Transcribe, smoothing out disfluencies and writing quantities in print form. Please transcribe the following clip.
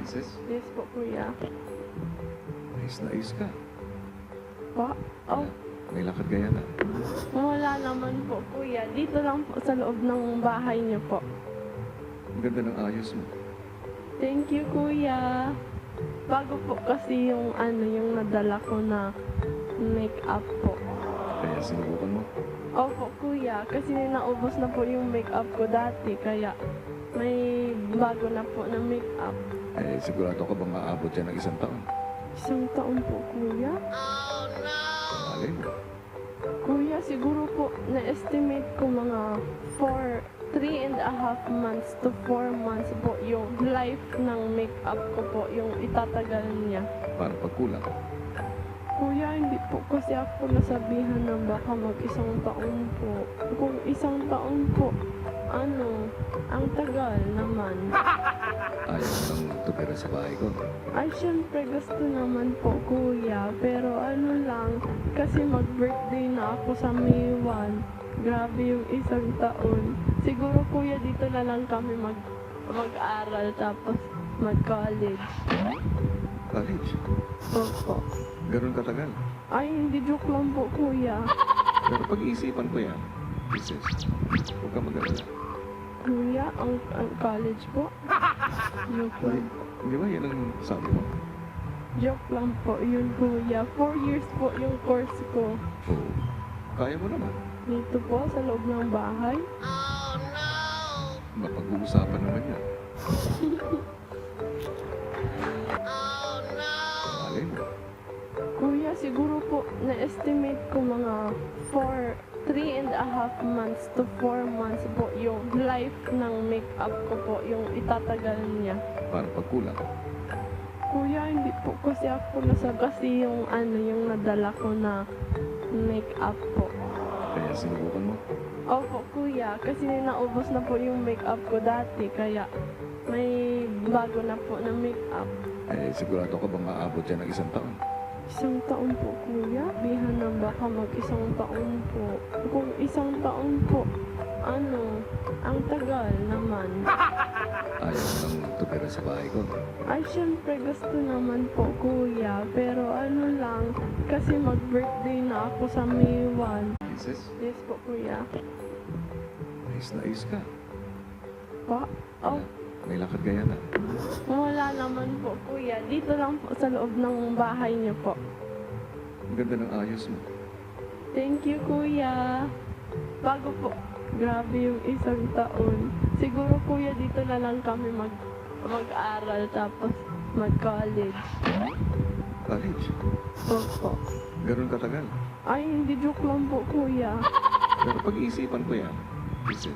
Princess, Yes po, kuya. ayos na ayos ka. Pa? Oh, May lakad kaya na. wala naman po, kuya. Dito lang po sa loob ng bahay niyo po. Ang ganda ng ayos mo. Thank you, kuya. Bago po kasi yung yung nadala ko na make-up po. Kaya sinubukan mo. Opo, kuya. Kasi naubos na po yung make-up ko dati. Kaya may bago na po na make-up. Eh, sigurado ka bang aabot yan ng 1 taon? 1 taon po, kuya. Malay mo. Kuya, siguro po na-estimate ko mga 3.5 months to 4 months po yung life ng make-up ko po, yung itatagal niya. Para pagkulang. Kuya, hindi po kasi ako nasabihan na baka mag-1 taon po. Kung 1 taon po, ang tagal naman. Ayaw mo nang tumira sa bahay ko. Ay, syempre gusto naman po, kuya. Pero lang, kasi mag-birthday na ako sa May 1. Grabe yung 1 taon. Siguro, kuya, dito na lang kami mag-aral tapos mag-college. College? Opo. Ganun katagal. Ay, hindi joke lang po, kuya. Pero pag-iisipan ko yan, Princess, huwag ka mag-alala. Kuya, ang college po? Joke lang. Di ba yan ang sabi mo? Joke lang po yun, kuya. 4 years po yung course ko. Oo. Kaya mo naman. Dito po, sa loob ng bahay. Mapag-uusapan naman yan. Malay mo. Kuya, siguro po na-estimate ko mga 3.5 months to 4 months po yung life ng make-up ko po, yung itatagal niya. Para pagkulang. Kuya, hindi po kasi ako kasi yung yung nadala ko na make-up po. Kaya sinubukan mo. Opo, kuya, kasi naubos na po yung make-up ko dati, kaya may bago na po na make-up. Eh, sigurado ka bang aabot yan ng 1 taon? 1 taon po, kuya. Bihan na baka mag-1 taon po. Kung 1 taon po, ang tagal naman. Ayaw mo nang tumira sa bahay ko. Ay, syempre gusto naman po, kuya. Pero lang, kasi mag-birthday na ako sa May 1. Princess, Yes po, kuya. ayos na ayos ka. Pa? Oh, May lakad kaya na. wala naman po, kuya. Dito lang po sa loob ng bahay niyo po. Ang ganda ng ayos mo. Thank you, kuya. Bago po, grabe yung 1 taon. Siguro, kuya, dito na lang kami mag-aral tapos mag-college. College? Opo. Ganun katagal. Ay, hindi joke lang po, kuya. Pero pag-iisipan ko yan, Princess.